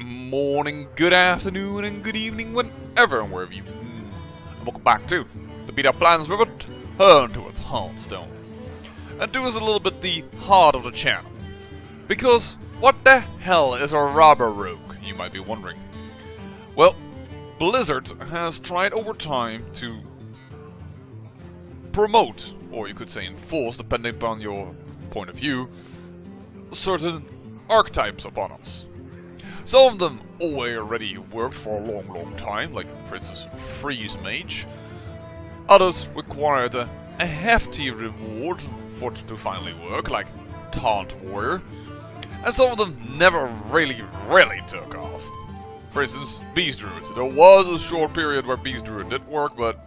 morning, good afternoon, and good evening, whenever and wherever you and welcome back to the Beat Up Plans Rivet, turn towards Hearthstone. And do us a little bit the heart of the channel. Because what the hell is a robber rogue, you might be wondering. Well, Blizzard has tried over time to promote, or you could say enforce, depending upon your point of view, certain archetypes upon us. Some of them already worked for a long time, like for instance Freeze Mage. Others required a hefty reward for it to finally work, like Taunt Warrior. And some of them never really took off. For instance, Beast Druid. There was a short period where Beast Druid did work, but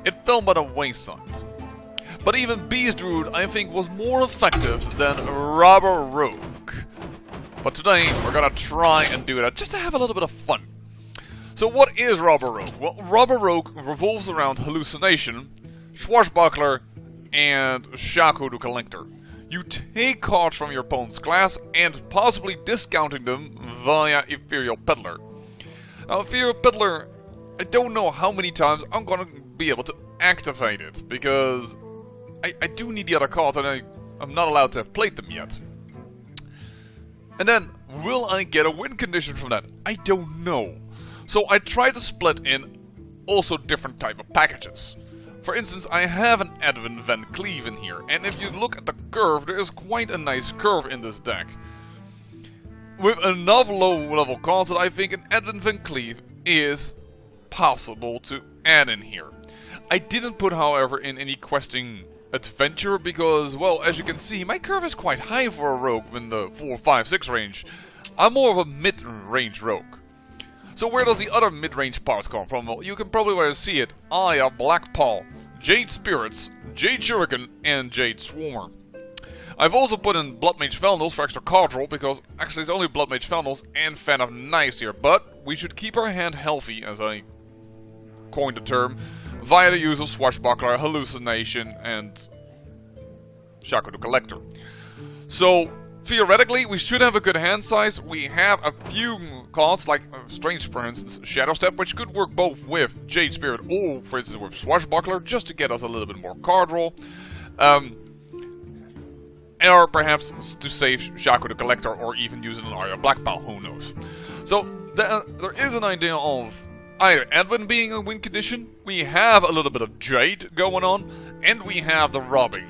it fell by the wayside. But even Beast Druid, I think, was more effective than Robber Rogue. But today, we're gonna try and do that, just to have a little bit of fun. So what is Robber Rogue? Well, Robber Rogue revolves around Hallucination, Swashbuckler, and Shaku the Collector. You take cards from your opponent's class and possibly discounting them via Ethereal Peddler. Now, Ethereal Peddler, I don't know how many times I'm gonna be able to activate it, because I do need the other cards and I'm not allowed to have played them yet. And then, will I get a win condition from that? I don't know. So I try to split in also different type of packages. For instance, I have an Edwin Van Cleave in here, and if you look at the curve, there is quite a nice curve in this deck. With enough low-level cards that I think an Edwin Van Cleave is possible to add in here. I didn't put, however, in any questing adventure because, well, as you can see, my curve is quite high for a rogue in the 4, 5, 6 range. I'm more of a mid-range rogue. So where does the other mid-range parts come from? Well, you can probably already see it. I have Black Paul, Jade Spirits, Jade Shuriken, and Jade Swarmer. I've also put in Blood Mage Vandals for extra card roll, because actually it's only Blood Mage Vandals and Fan of Knives here, but we should keep our hand healthy, as I coined the term, via the use of Swashbuckler, Hallucination, and Shaku the Collector. So, theoretically, we should have a good hand size. We have a few cards, like Strange, for instance, Shadow Step, which could work both with Jade Spirit or, for instance, with Swashbuckler, just to get us a little bit more card roll. Or perhaps to save Shaku the Collector, or even using an Arya Blackpal, who knows. So, there is an idea of either Edwin being a win condition, we have a little bit of Jade going on, and we have the robbing.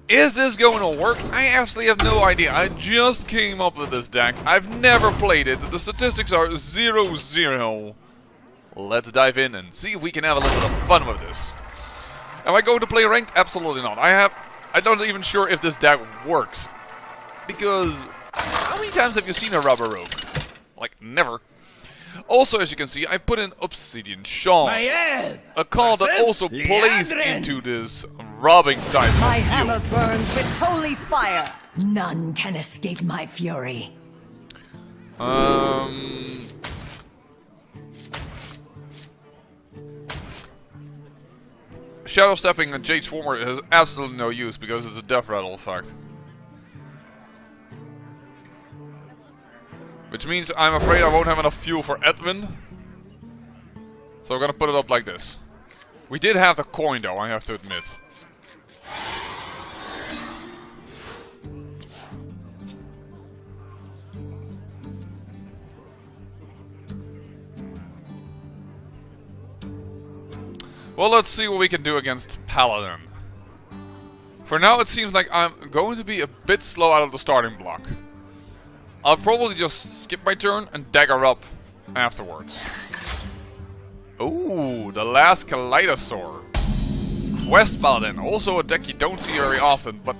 Is this going to work? I absolutely have no idea. I just came up with this deck. I've never played it. The statistics are 0-0. Let's dive in and see if we can have a little bit of fun with this. Am I going to play ranked? Absolutely not. I'm not even sure if this deck works. Because, how many times have you seen a Robber Rogue? Like, never. Also, as you can see, I put in Obsidian Shawn, a card that also plays into this robbing type. My hammer burns with holy fire. None can escape my fury. Shadow Stepping and Jade Swarmer has absolutely no use because it's a death rattle effect. Which means I'm afraid I won't have enough fuel for Edwin. So we're gonna put it up like this. We did have the coin though, I have to admit. Well, let's see what we can do against Paladin. For now, it seems like I'm going to be a bit slow out of the starting block. I'll probably just skip my turn and dagger up afterwards. Ooh, the last Kaleidosaur. Quest Paladin, also a deck you don't see very often, but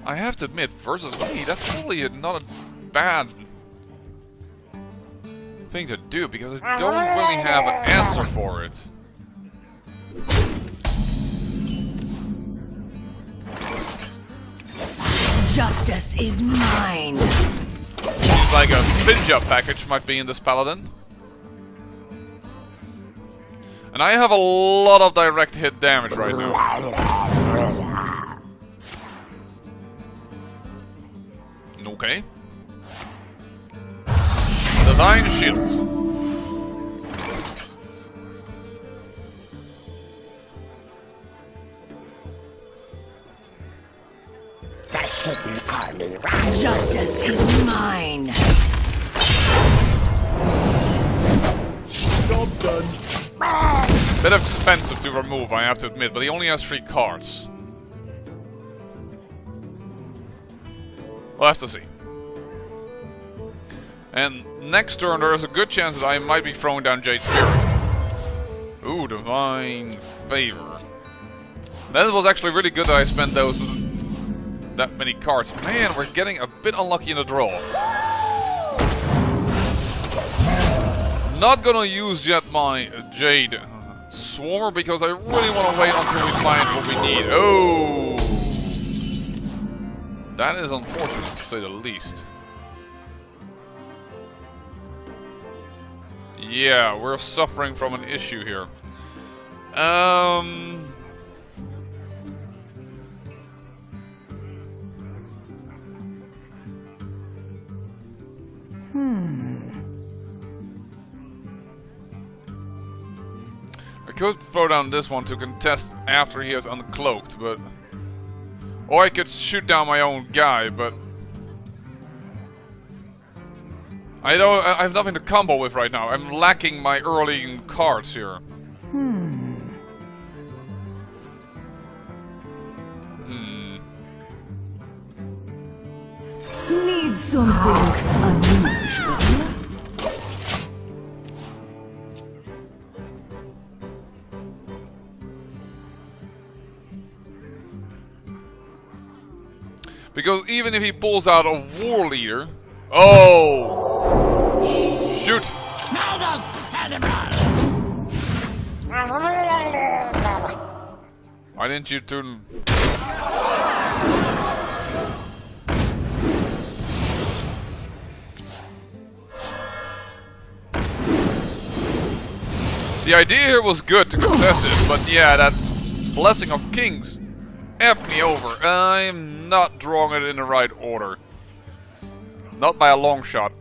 I have to admit, versus me, that's probably not a bad thing to do, because I don't really have an answer for it. Justice is mine. Seems like a Finja package might be in this Paladin. And I have a lot of direct hit damage right now. Okay. Sign shield. Justice is mine. Job done. Bit expensive to remove, I have to admit, but he only has 3 cards. We'll have to see. And next turn there is a good chance that I might be throwing down Jade Spirit. Ooh, Divine Favor. That was actually really good that I spent that many cards. Man, we're getting a bit unlucky in the draw. Not gonna use yet my Jade Swarmer because I really want to wait until we find what we need. Oh! That is unfortunate to say the least. Yeah, we're suffering from an issue here. I could throw down this one to contest after he has uncloaked, but... Or I could shoot down my own guy, but... I have nothing to combo with right now. I'm lacking my early cards here. Need something unusual. Because even if he pulls out a war leader... Oh! Shoot! Why didn't you turn... The idea here was good to contest this, but yeah, that Blessing of Kings effed me over. I'm not drawing it in the right order. Not by a long shot.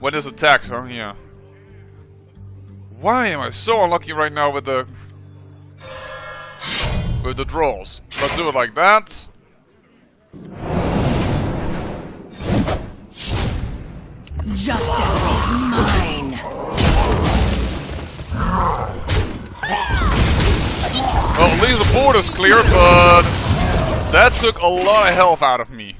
When it's attacked, huh? Yeah. Why am I so unlucky right now with the draws? Let's do it like that. Justice is mine. Well, at least the board is clear, but that took a lot of health out of me.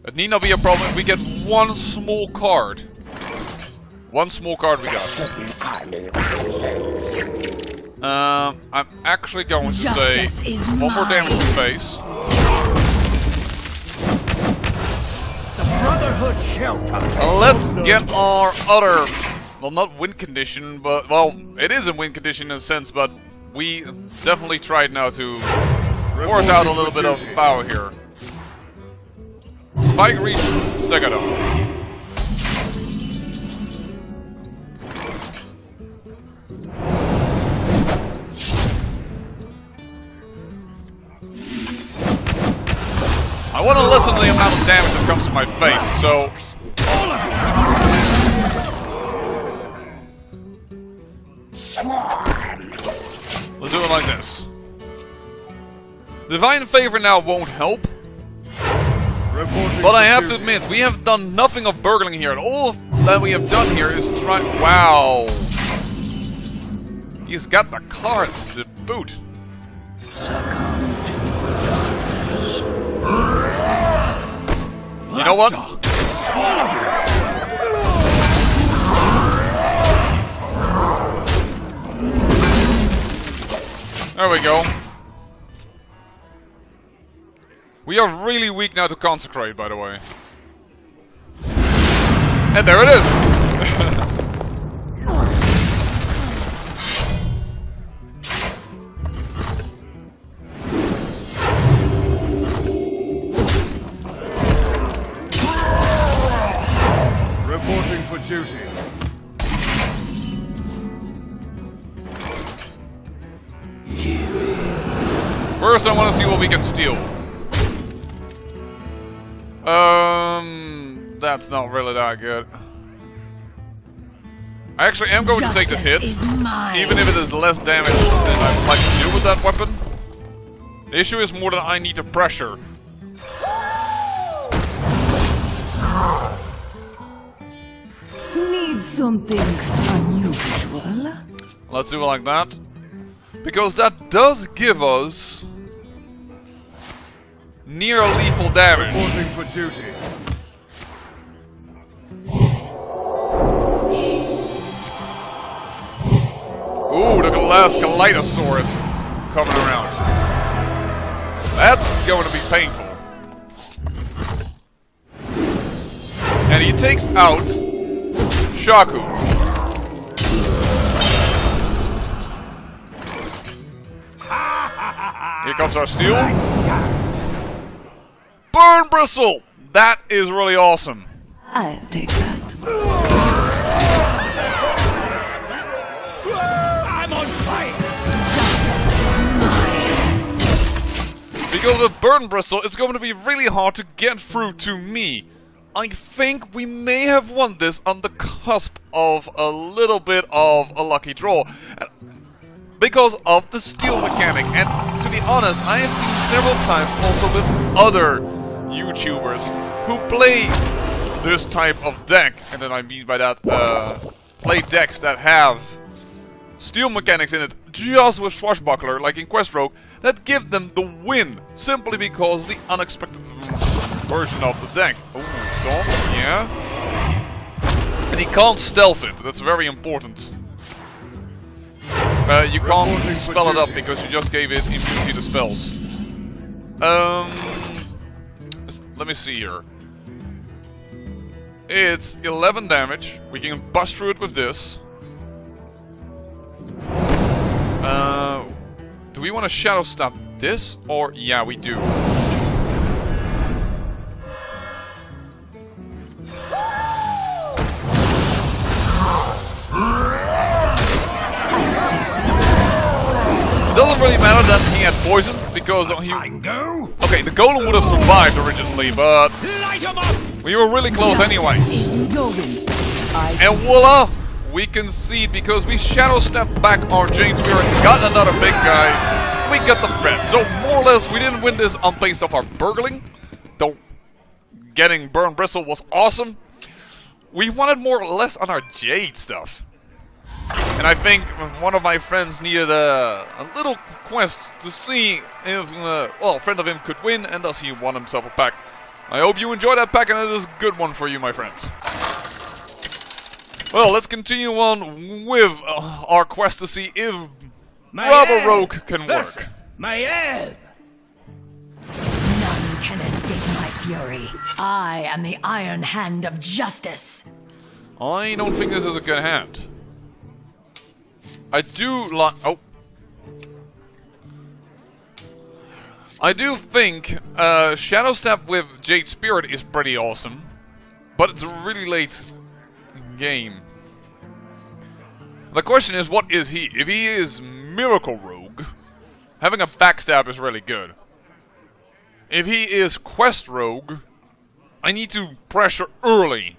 It need not be a problem if we get one small card. One small card we got. I'm actually going to say one more damage to face. The Brotherhood shelter. Let's get our other, well, not win condition, but, well, it is a win condition in a sense, but we definitely tried now to force out a little bit of power here. Spike Reach, Stegado. I want to lessen the amount of damage that comes to my face, so... Let's do it like this. Divine Favor now won't help. But I have to admit, we have done nothing of burgling here. All that we have done here is try... Wow. He's got the cards to boot. You know what? There we go. We are really weak now to Consecrate, by the way. And there it is! Reporting for duty. First, I want to see what we can steal. That's not really that good. I actually am going to take this hit, even if it is less damage than I would like to do with that weapon. The issue is more that I need to pressure. Need something unusual? Let's do it like that. Because that does give us near lethal damage. Reporting for duty. Ooh, the last Kaleidosaurus coming around. That's going to be painful. And he takes out Shaku. Here comes our steel. Burn Bristle! That is really awesome. I'll take that. I'm on fire! Justice is mine. Because with Burn Bristle, it's going to be really hard to get through to me. I think we may have won this on the cusp of a little bit of a lucky draw. Because of the steel mechanic. And to be honest, I have seen several times also with other YouTubers who play this type of deck. And then I mean by that, play decks that have steel mechanics in it just with Swashbuckler, like in Quest Rogue, that give them the win. Simply because of the unexpected version of the deck. Ooh, Storm, yeah. And he can't stealth it, that's very important. You can't spell it up because you just gave it immunity to spells. Let me see here. It's 11 damage. We can bust through it with this. Do we want to Shadow Stop this? Or, yeah, we do. It doesn't really matter that he had poison, because he... Okay, the golem would have survived originally, but... we were really close anyways. And voila! We concede because we Shadow Step back our Jane Spirit, got another big guy, we got the threat. So more or less, we didn't win this on base of our burgling, though getting Burn Bristle was awesome. We wanted more or less on our Jade stuff. And I think one of my friends needed a little quest to see if, well, a friend of him could win, and thus he won himself a pack. I hope you enjoyed that pack, and it is a good one for you, my friend. Well, let's continue on with our quest to see if Rubber Rogue can work. None can escape my fury. I am the Iron Hand of Justice. I don't think this is a good hand. I do like... oh. I do think Shadow Step with Jade Spirit is pretty awesome. But it's a really late game. The question is, what is he? If he is Miracle Rogue, having a backstab is really good. If he is Quest Rogue, I need to pressure early.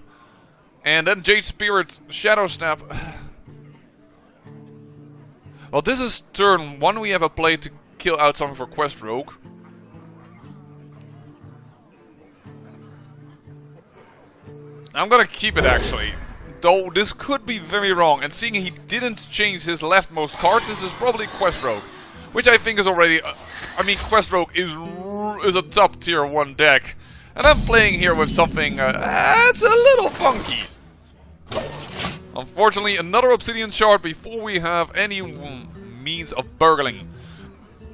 And then Jade Spirit, Shadow Step... well, this is turn 1 we have a play to kill out something for Quest Rogue. I'm gonna keep it actually. Though this could be very wrong, and seeing he didn't change his leftmost card, this is probably Quest Rogue. Which I think is already... I mean, Quest Rogue is a top tier 1 deck. And I'm playing here with something... it's a little funky. Unfortunately, another Obsidian Shard before we have any means of burgling.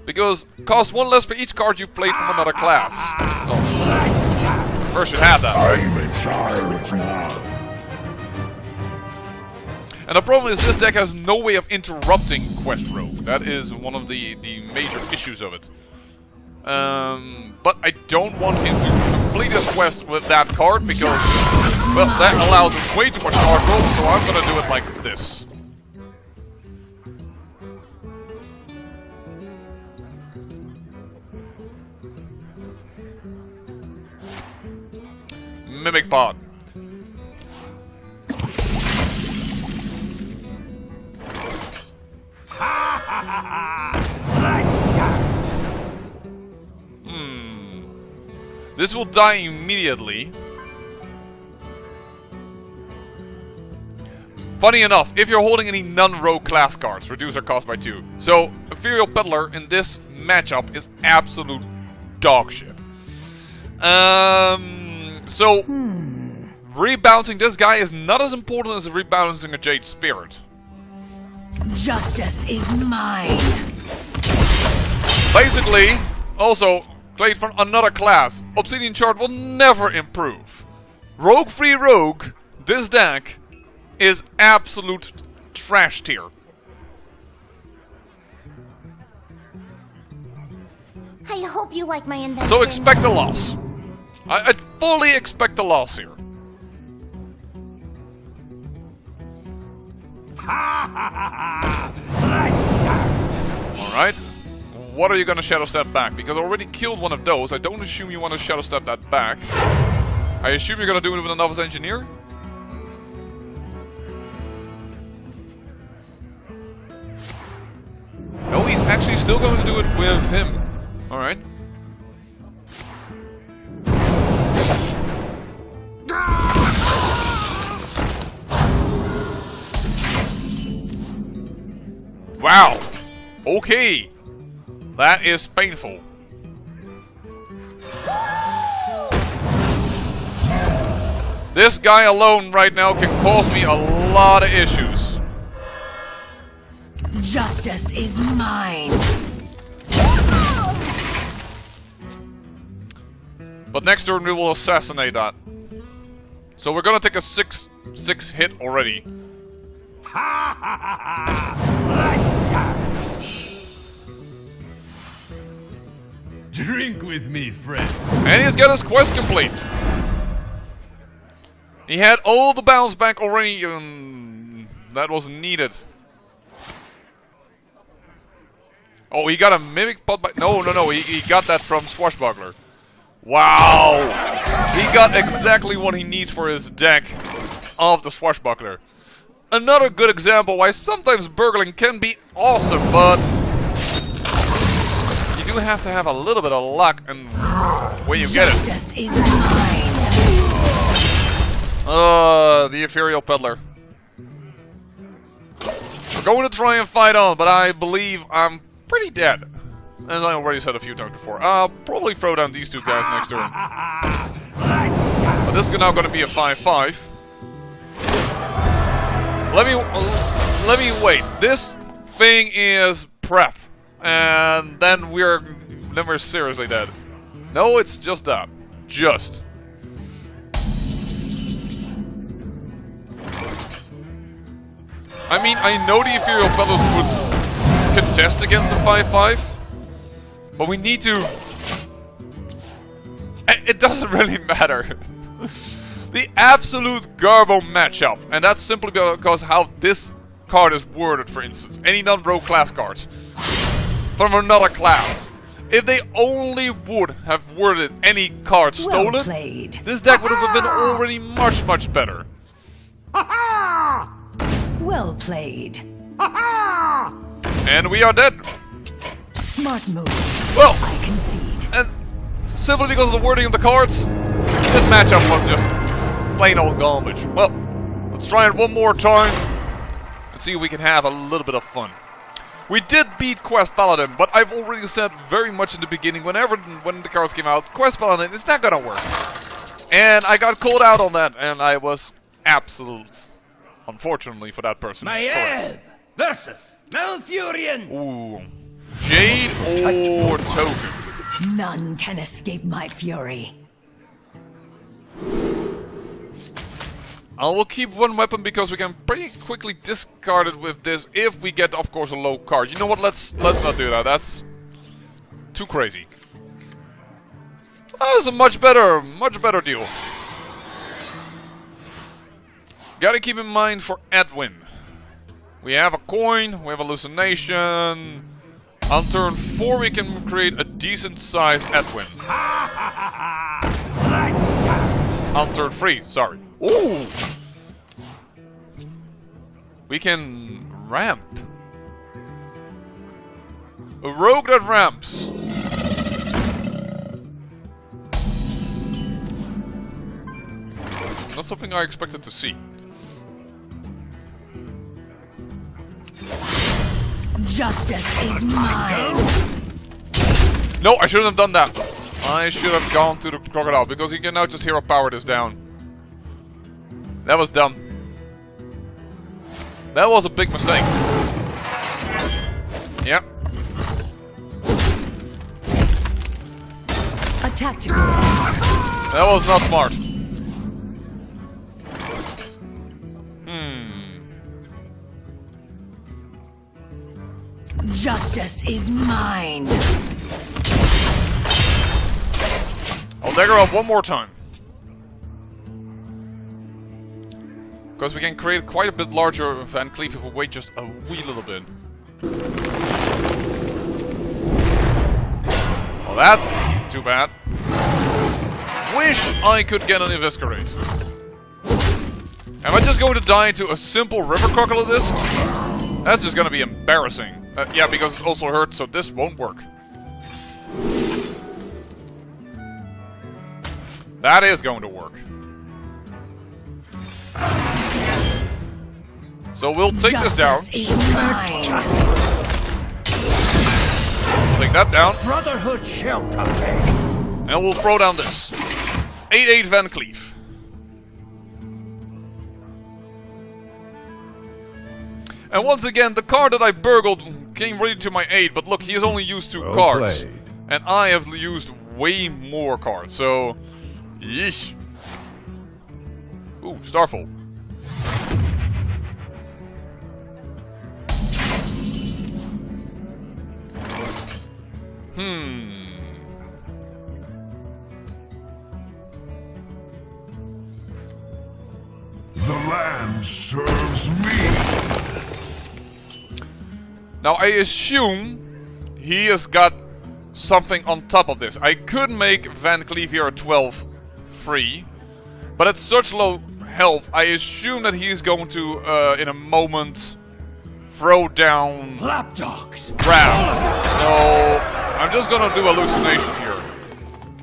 Because cost 1 less for each card you've played from another class. Oh. First should have that. I'm in charge now. And the problem is this deck has no way of interrupting Quest Rogue. That is one of the major issues of it. But I don't want him to complete this quest with that card because, well, that allows us way too much card roll, so I'm gonna do it like this. Mimic Pod. This will die immediately. Funny enough, if you're holding any non-rogue class cards, reduce their cost by 2. So, Ethereal Peddler in this matchup is absolute dog shit. So, rebouncing this guy is not as important as rebouncing a Jade Spirit. Justice is mine. Basically, also, played from another class, Obsidian Shard will never improve. Rogue-free Rogue, this deck is absolute trash tier. I hope you like my invention. So expect a loss. I fully expect a loss here. Alright. What are you gonna Shadow Step back? Because I already killed one of those. I don't assume you want to Shadow Step that back. I assume you're gonna do it with a Novice Engineer? No, he's actually still going to do it with him. Alright. Wow. Okay. That is painful. This guy alone right now can cause me a lot of issues. Justice is mine. But next turn we will assassinate that. So we're gonna take a 6 hit already. Drink with me, friend. And he's got his quest complete. He had all the bounce back already that was needed. Oh, he got a Mimic Pod by... No, he got that from Swashbuckler. Wow! He got exactly what he needs for his deck of the Swashbuckler. Another good example why sometimes burgling can be awesome, but you do have to have a little bit of luck and when you get it. Justice is mine. The Ethereal Peddler. We're going to try and fight on, but I believe I'm pretty dead. As I already said a few times before. I'll probably throw down these two guys next turn. But this is now going to be a 5-5. Let me wait. This thing is prep. And then we're seriously dead. No, it's just that. Just. I mean, I know the Ethereal Fellows would contest against the 5-5, but we need to... It doesn't really matter. The absolute garbo matchup, and that's simply because how this card is worded, for instance. Any non-rogue class cards from another class. If they only would have worded any card stolen, Well played. this deck would have been already much, much better. Well played. And we are dead. Smart move. Well, I concede. and simply because of the wording of the cards, this matchup was just plain old garbage. Well, let's try it one more time and see if we can have a little bit of fun. We did beat Quest Paladin, but I've already said very much in the beginning, when the cards came out, Quest Paladin is not gonna work. And I got called out on that, and I was absolute, unfortunately for that person. Maiev versus Malfurion. Ooh. Jade or Token? None can escape my fury. I will keep one weapon because we can pretty quickly discard it with this if we get, of course, a low card. You know what? Let's not do that. That's too crazy. That was a much better deal. Gotta keep in mind for Edwin. We have a coin, we have hallucination. On turn 4 we can create a decent sized Edwin. On turn 3, sorry. Ooh! We can ramp. A rogue that ramps. Not something I expected to see. Justice is mine. No, I shouldn't have done that. I should have gone to the crocodile because he can now just hero power this down. That was dumb. That was a big mistake. Yep. A tactical. That was not smart. Justice is mine. I'll dagger up one more time. Because we can create quite a bit larger Van Cleef if we wait just a wee little bit. Well, that's too bad. Wish I could get an Eviscerate. Am I just going to die to a simple River Crocodile disc? That's just gonna be embarrassing. Yeah, because it's also hurt, so this won't work. That is going to work. So we'll take this down. Is mine. Take that down. Brotherhood shall prevail. And we'll throw down this. 8/8 Van Cleef. And once again, the card that I burgled came ready to my aid, but look, he has only used 2 cards. played. And I have used way more cards, so... Yeesh. Ooh, Starfall. The land serves me. Now, I assume he has got something on top of this. I could make Van Cleef here a 12 free, but at such low health, I assume that he's going to, in a moment, throw down Lapdogs. Wrath. So, I'm just gonna do hallucination here.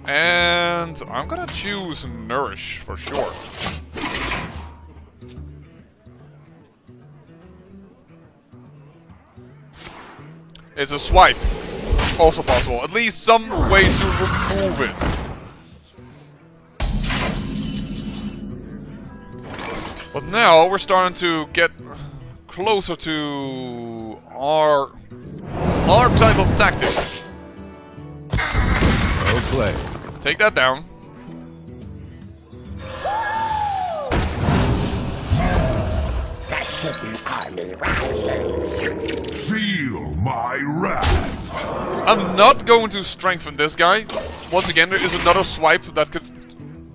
And I'm gonna choose Nourish for sure. It's a swipe. Also possible. At least some way to remove it. But now we're starting to get closer to our type of tactic. Well played. Take that down. Feel my wrath. I'm not going to strengthen this guy. Once again, there is another swipe that could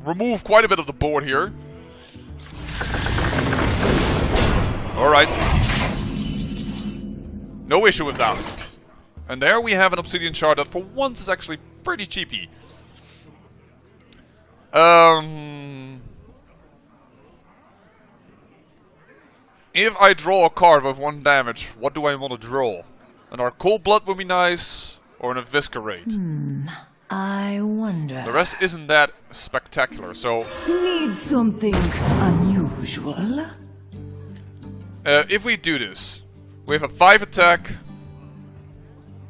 remove quite a bit of the board here. Alright. No issue with that. And there we have an Obsidian Shard that for once is actually pretty cheapy. If I draw a card with 1 damage, what do I want to draw? Another Cold Blood would be nice, or an Eviscerate. I wonder. The rest isn't that spectacular, so... Need something unusual? If we do this, we have a 5 attack.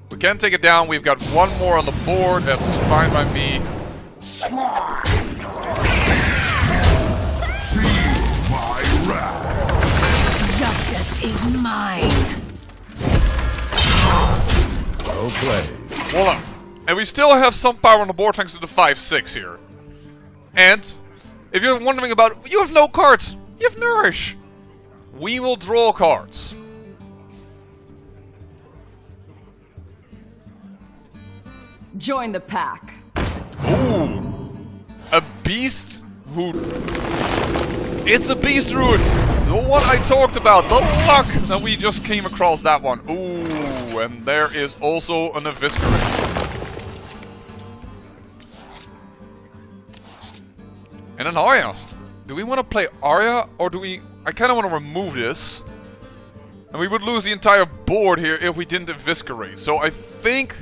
We can take it down. We've got 1 more on the board. That's fine by me. Feel my wrath. Justice is mine. Well played. Voila. And we still have some power on the board thanks to the 5/6 here. And, if you're wondering about... You have no cards! You have Nourish! We will draw cards. Join the pack. Ooh! beast who... It's a beast druid! The one I talked about, the luck that we just came across that one. Ooh, and there is also an Eviscerate. And an Arya. Do we want to play Arya, or do we... I kind of want to remove this. And we would lose the entire board here if we didn't Eviscerate. So I think,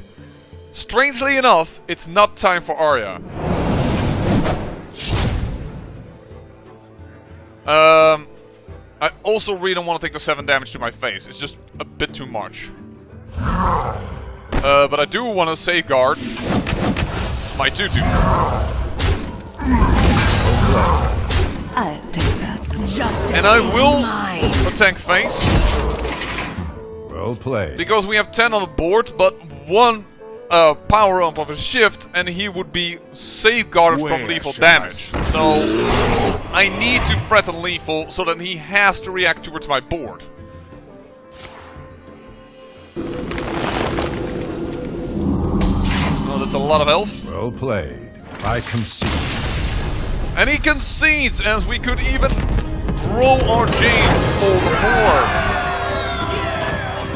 strangely enough, it's not time for Arya. I also really don't want to take the 7 damage to my face. It's just a bit too much. But I do want to safeguard my tutu. I'll take that. Justice And I is will mine. attack face. Well played. Because we have 10 on the board, but 1 power up of a shift, and he would be safeguarded from lethal damage. So I need to threaten lethal so that he has to react towards my board. Oh, that's a lot of health. Well played. I concede. And he concedes, as we could even roll our James on the board.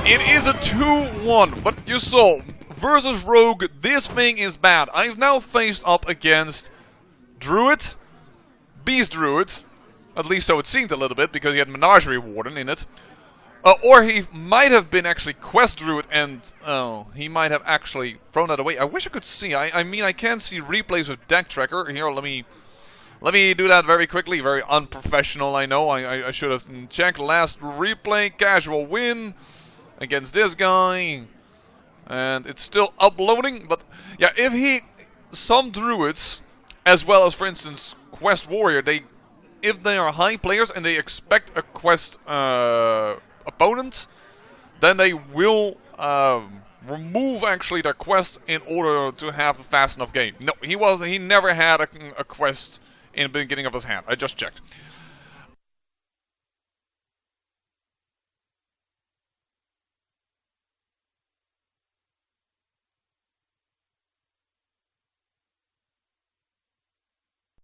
It is a 2-1, but you saw, versus Rogue, this thing is bad. I've now faced up against Druid, Beast Druid, at least so it seemed a little bit, because he had Menagerie Warden in it. Or he might have been actually Quest Druid, and he might have actually thrown that away. I wish I could see. I mean, I can see replays with Deck Tracker. Here, let me do that very quickly. Very unprofessional, I know. I should have checked. Last replay, casual win against this guy. And it's still uploading. But yeah, if he... Some Druids, as well as, for instance, Quest Warrior, if they are high players and they expect a Quest opponent, then they will remove actually their Quest in order to have a fast enough game. No, he never had a Quest in the beginning of his hand. I just checked.